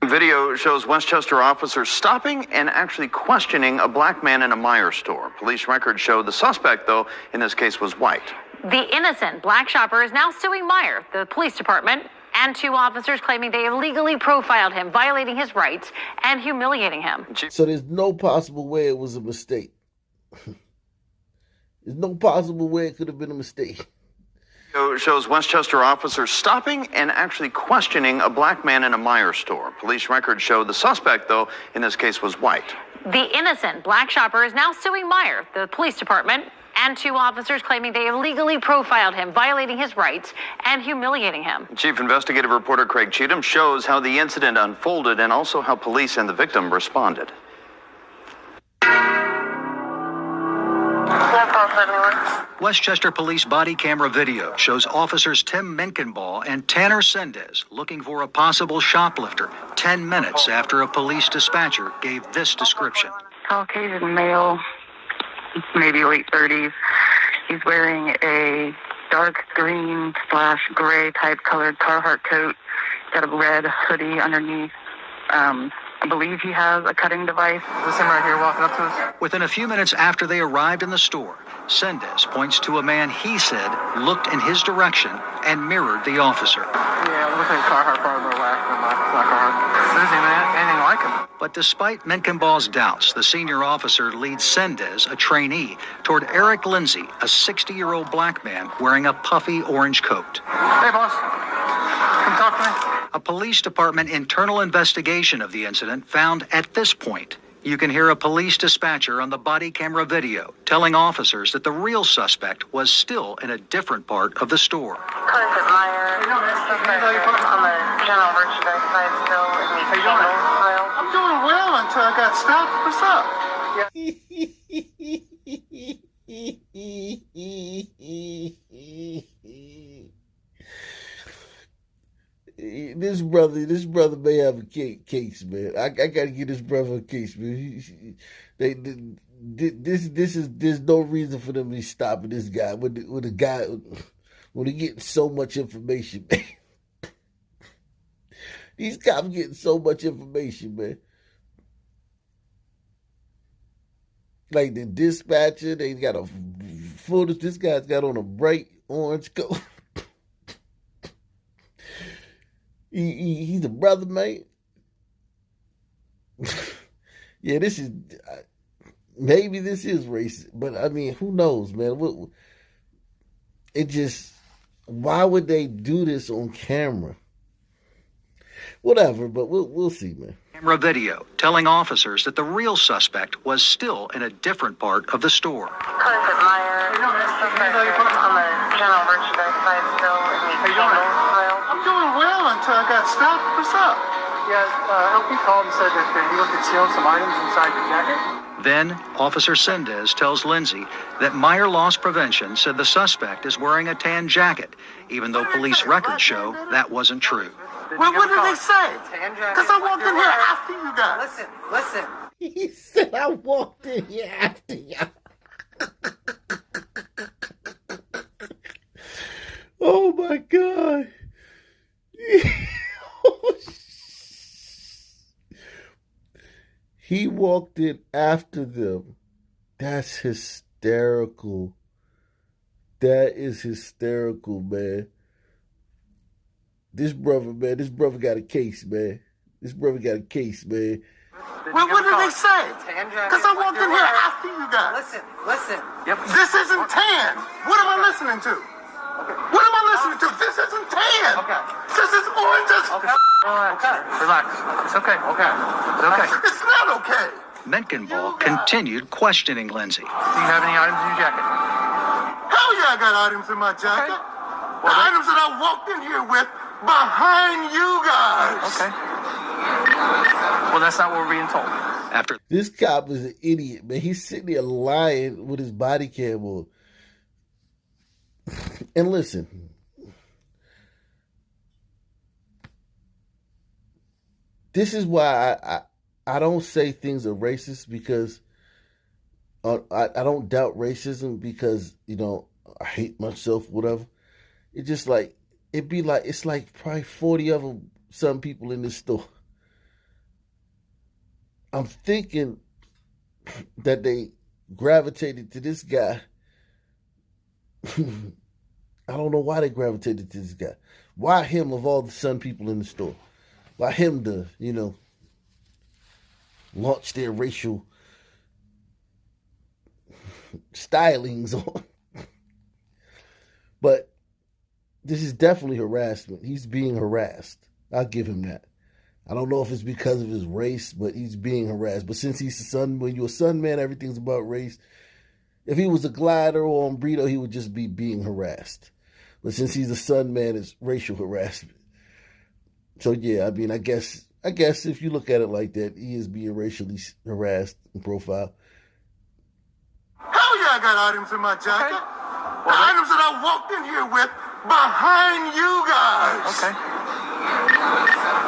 Video shows Westchester officers stopping and actually questioning a black man in a Meijer store. Police records show the suspect, though, in this case was white. The innocent black shopper is now suing Meijer, the police department, and two officers claiming they illegally profiled him, violating his rights and humiliating him. So there's no possible way it was a mistake. There's no possible way it could have been a mistake. Shows Westchester officers stopping and actually questioning a black man in a Meijer store. Police records show the suspect, though, in this case was white. The innocent black shopper is now suing Meijer, the police department, and two officers claiming they illegally profiled him, violating his rights and humiliating him. Chief investigative reporter Craig Cheatham shows how the incident unfolded and also how police and the victim responded. Westchester police body camera video shows officers Tim Menkenball and Tanner Sendez looking for a possible shoplifter 10 minutes after a police dispatcher gave this description. Caucasian male, maybe late 30s. He's wearing a dark green / gray type colored Carhartt coat. Got a red hoodie underneath. I believe he has a cutting device. Is this him right here walking up to us? Within a few minutes after they arrived in the store, Sendez points to a man he said looked in his direction and mirrored the officer. Yeah, it looks like Carhartt, part of the rack. It's not Carhartt. There isn't even anything like him. But despite Menkenball's doubts, the senior officer leads Sendez, a trainee, toward Eric Lindsay, a 60-year-old black man wearing a puffy orange coat. Hey, boss. Come talk to me. A police department internal investigation of the incident found at this point, you can hear a police dispatcher on the body camera video telling officers that the real suspect was still in a different part of the store. Calling for Meijer. On the general merchandise side still in the single aisle. I'm doing well until I got stopped. What's up? This brother may have a case, man. I gotta give this brother a case, man. There's no reason for them to be stopping this guy when he getting so much information, man. These cops getting so much information, man. Like the dispatcher, they got a footage. This guy's got on a bright orange coat. He's a brother, mate. Yeah, maybe this is racist, but I mean, who knows, man? Why would they do this on camera? Whatever, but we'll see, man. Camera video telling officers that the real suspect was still in a different part of the store. Calling for Meijer. On the general merchandise side still in the single aisle. I'm doing well until I got stopped. What's up? Yeah, LP called and said that he looked at stealing some items inside your jacket. Then, Officer Sendez tells Lindsay that Meijer Loss Prevention said the suspect is wearing a tan jacket, even though police records show that wasn't true. Well, what did they say? Because I walked in here after you guys. Listen. He said, I walked in here after y'all. Oh, my God. He walked in after them. That's hysterical. That is hysterical, man. This brother got a case, man. Well, what did they say? Because I walked in here after you guys. Listen. Yep. This isn't tan. What am I listening to? What am I listening to? This isn't tan. Okay. This is orange as Okay. Relax. It's okay. It's okay. It's not okay. Menkenball continued questioning Lindsay. Do you have any items in your jacket? Hell yeah, I got items in my jacket. Okay. The items that I walked in here with behind you guys. Okay. Well, that's not what we're being told. After This cop is an idiot, man. He's sitting there lying with his body cam on. And listen, this is why I don't say things are racist, because I don't doubt racism because, I hate myself, whatever. It's like probably 40 of them, some people in this store. I'm thinking that they gravitated to this guy. I don't know why they gravitated to this guy. Why him of all the Sun people in the store? Why him to, launch their racial stylings on? But this is definitely harassment. He's being harassed. I'll give him that. I don't know if it's because of his race, but he's being harassed. But since he's a Sun, when you're a Sun man, everything's about race. If he was a glider or on Brito, he would just be being harassed. But since he's a Sun man, it's racial harassment. So yeah, I mean, I guess if you look at it like that, he is being racially harassed in profile. Hell yeah, I got items in my jacket. Okay. The items that I walked in here with behind you guys. Okay.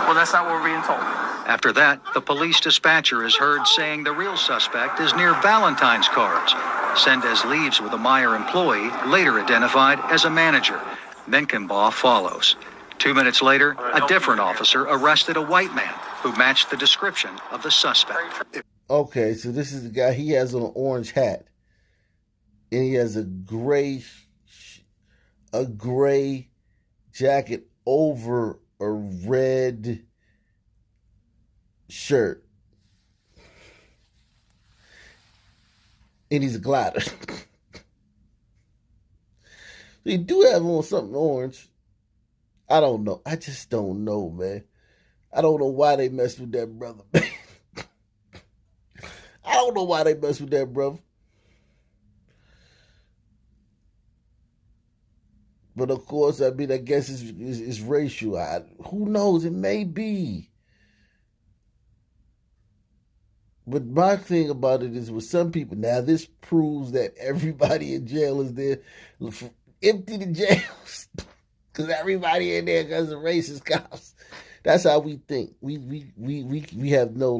Well, that's not what we're being told. After that, the police dispatcher is heard saying the real suspect is near Valentine's cards. Sendez leaves with a Meyer employee, later identified as a manager. Menkenbaugh follows. 2 minutes later, a different officer arrested a white man who matched the description of the suspect. Okay, so this is the guy. He has on an orange hat, and he has a gray jacket over a red shirt, and he's a glider. He do have on something orange. I don't know. I just don't know, man. I don't know why they messed with that brother, man. I don't know why they messed with that brother. But of course, I mean, I guess it's racial. Who knows? It may be. But my thing about it is with some people, now this proves that everybody in jail is there. Empty the jails. Because everybody in there because of racist cops. That's how we think. We have no,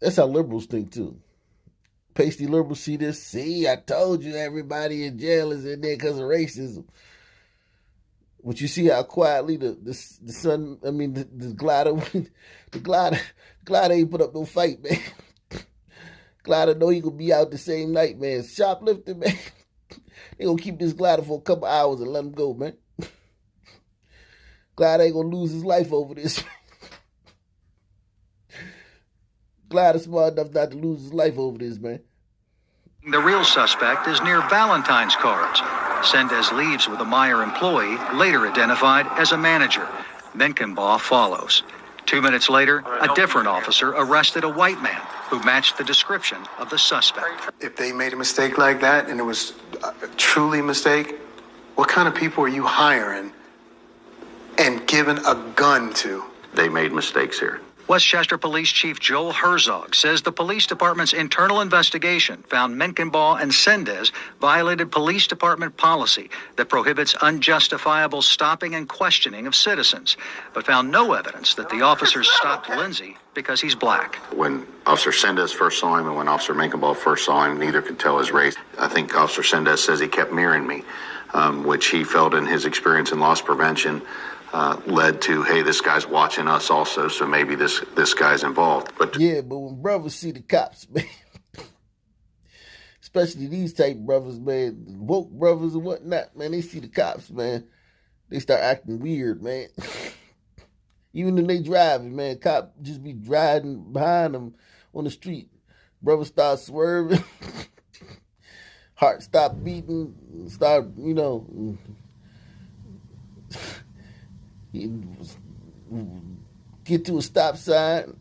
that's how liberals think too. Pasty liberals see this. See, I told you everybody in jail is in there because of racism. But you see how quietly the glider ain't put up no fight, man. Glider know he gonna be out the same night, man. Shoplifter, man. They gonna keep this glider for a couple hours and let him go, man. Glider ain't gonna lose his life over this. Glider smart enough not to lose his life over this, man. The real suspect is near Valentine's cards. Sendez leaves with a Meyer employee, later identified as a manager. Menkenbaugh follows. 2 minutes later, a different officer arrested a white man who matched the description of the suspect. If they made a mistake like that and it was truly a mistake, what kind of people are you hiring and giving a gun to? They made mistakes here. Westchester Police Chief Joel Herzog says the police department's internal investigation found Menkenbaugh and Sendez violated police department policy that prohibits unjustifiable stopping and questioning of citizens, but found no evidence that the officers stopped Lindsay because he's black. When Officer Sendez first saw him and when Officer Menkenbaugh first saw him, neither could tell his race. I think Officer Sendez says he kept mirroring me, which he felt in his experience in loss prevention led to, hey, this guy's watching us also, so maybe this guy's involved. But yeah, but when brothers see the cops, man, especially these type brothers, man, woke brothers and whatnot, man, they see the cops, man, they start acting weird, man. Even when they driving, man, cop just be driving behind them on the street. Brothers start swerving, heart stop beating, start, get to a stop sign.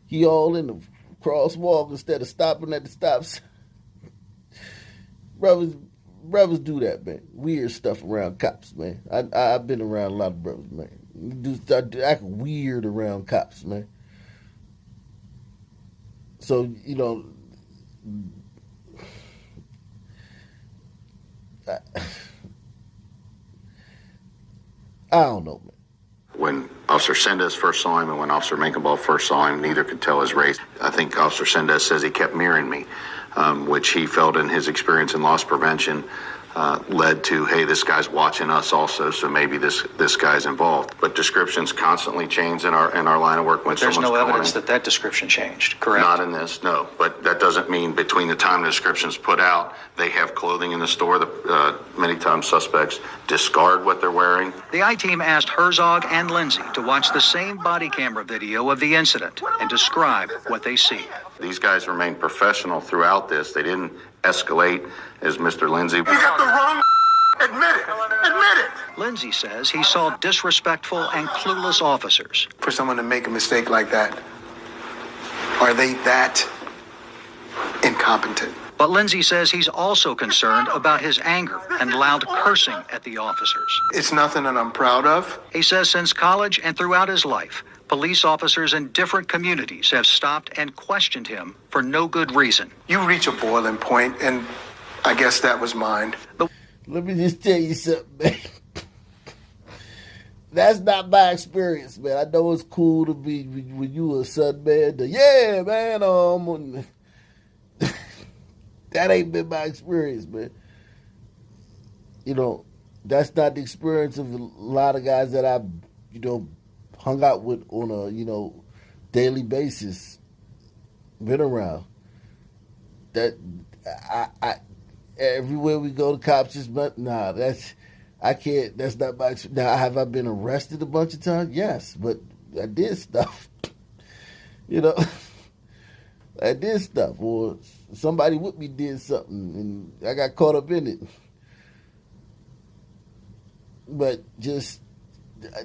He all in the crosswalk instead of stopping at the stop sign. Brothers do that, man. Weird stuff around cops, man. I've been around a lot of brothers, man. Do start acting weird around cops, man. So I don't know, man. when Officer Sendez first saw him and when Officer Menkenbaugh first saw him, neither could tell his race. I think Officer Sendez says he kept mirroring me, which he felt in his experience in loss prevention led to, hey, this guy's watching us also, so maybe this guy's involved. But descriptions constantly change in our line of work when There's someone's no calling evidence in. that description changed, correct? Not in this, no. But that doesn't mean between the time the description's put out, they have clothing in the store. Many times suspects discard what they're wearing. The I-team asked Herzog and Lindsay to watch the same body camera video of the incident and describe what they see. These guys remained professional throughout this. They didn't escalate, as Mr. Lindsay. You got the wrong. Admit it. Admit it. Lindsay says he saw disrespectful and clueless officers. For someone to make a mistake like that, are they that incompetent? But Lindsay says he's also concerned about his anger and loud cursing at the officers. It's nothing that I'm proud of. He says since college and throughout his life, police officers in different communities have stopped and questioned him for no good reason. You reach a boiling point, and I guess that was mine. Let me just tell you something, man. That's not my experience, man. I know it's cool to be when you a son, man. Yeah, man. That ain't been my experience, man. You know, that's not the experience of a lot of guys that I've, hung out with on a, daily basis. Been around. That I everywhere we go, the cops just, nah, I can't, that's not my, now, have I been arrested a bunch of times? Yes, but I did stuff, I did stuff, or somebody with me did something, and I got caught up in it. But just,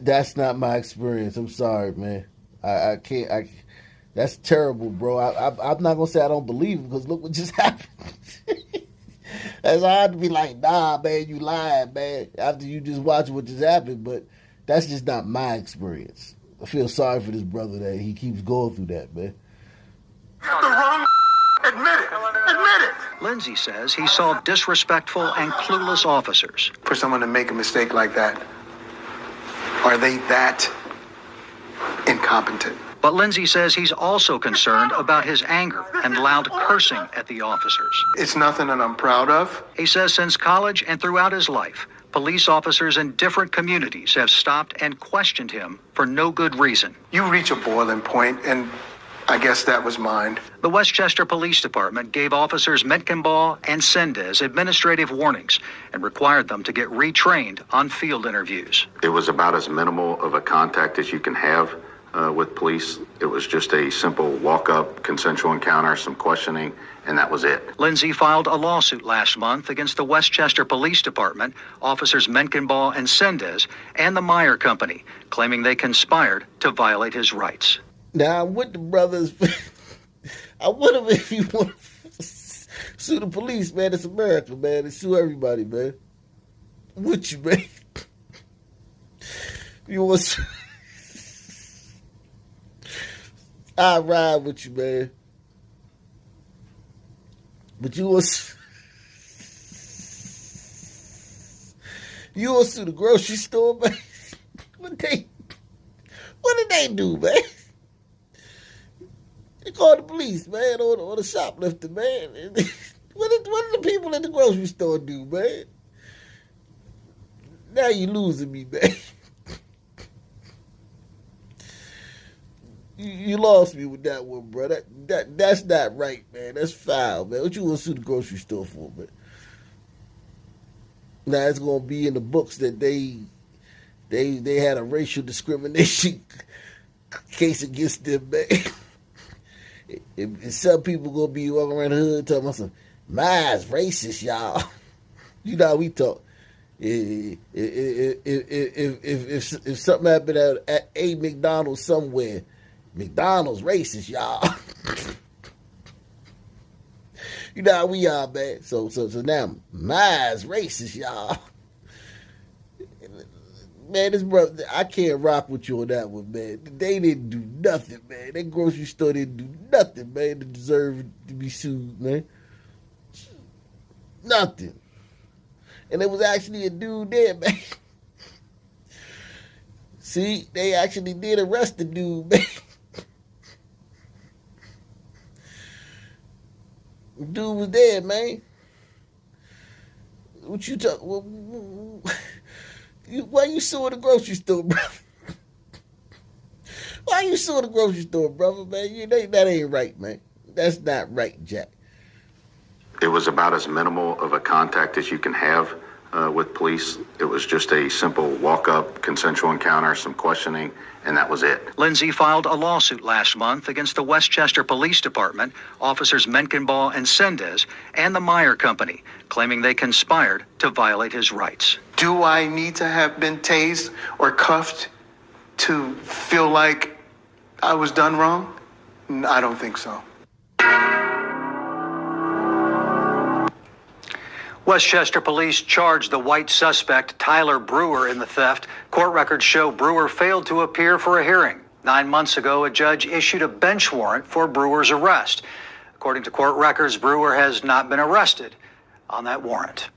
that's not my experience. I'm sorry, man. I can't, that's terrible, bro. I'm not going to say I don't believe it, because look what just happened. It's hard to be like, nah, man, you lying, man, after you just watch what just happened, but that's just not my experience. I feel sorry for this brother that he keeps going through that, man. You got the wrong. Admit it. Admit it. Lindsay says he saw disrespectful and clueless officers. For someone to make a mistake like that, are they that incompetent? But Lindsay says he's also concerned about his anger and loud cursing at the officers. It's nothing that I'm proud of. He says since college and throughout his life, police officers in different communities have stopped and questioned him for no good reason. You reach a boiling point, and I guess that was mine. The Westchester Police Department gave officers Metcalfe and Sendez administrative warnings and required them to get retrained on field interviews. It was about as minimal of a contact as you can have with police. It was just a simple walk-up, consensual encounter, some questioning, and that was it. Lindsay filed a lawsuit last month against the Westchester Police Department, officers Metcalfe and Sendez, and the Meyer Company, claiming they conspired to violate his rights. Now, I'm with the brothers. I would have if you want to sue the police, man. It's America, man. It's sue everybody, man. I'm with you, man. You want to... I ride with you, man. But you want to sue the grocery store, man? What did they do, man? They called the police, man, or the shoplifter, man. What did the people in the grocery store do, man? Now you losing me, man. You lost me with that one, bro. That's not right, man. That's foul, man. What you want to sue the grocery store for, man? Now it's gonna be in the books that they had a racial discrimination case against them, man. And some people gonna be walking around the hood talking about some, mine's racist, y'all. You know how we talk. If something happened at a McDonald's somewhere, McDonald's racist, y'all. You know how we are, man. So now mine's racist, y'all. Man, this brother, I can't rock with you on that one, man. They didn't do nothing, man. That grocery store didn't do nothing, man, to deserve to be sued, man. Nothing. And there was actually a dude there, man. See, they actually did arrest the dude, man. Dude was there, man. What you talk? Why you suing the grocery store, bro? Why you suing the grocery store, brother, man? That ain't right, man. That's not right, Jack. It was about as minimal of a contact as you can have with police. It was just a simple walk-up, consensual encounter, some questioning, and that was it. Lindsay filed a lawsuit last month against the Westchester Police Department, officers Menkenbaugh and Sendez, and the Meyer Company, claiming they conspired to violate his rights. Do I need to have been tased or cuffed to feel like I was done wrong? I don't think so. Westchester police charged the white suspect Tyler Brewer in the theft. Court records show Brewer failed to appear for a hearing. 9 months ago, a judge issued a bench warrant for Brewer's arrest. According to court records, Brewer has not been arrested on that warrant.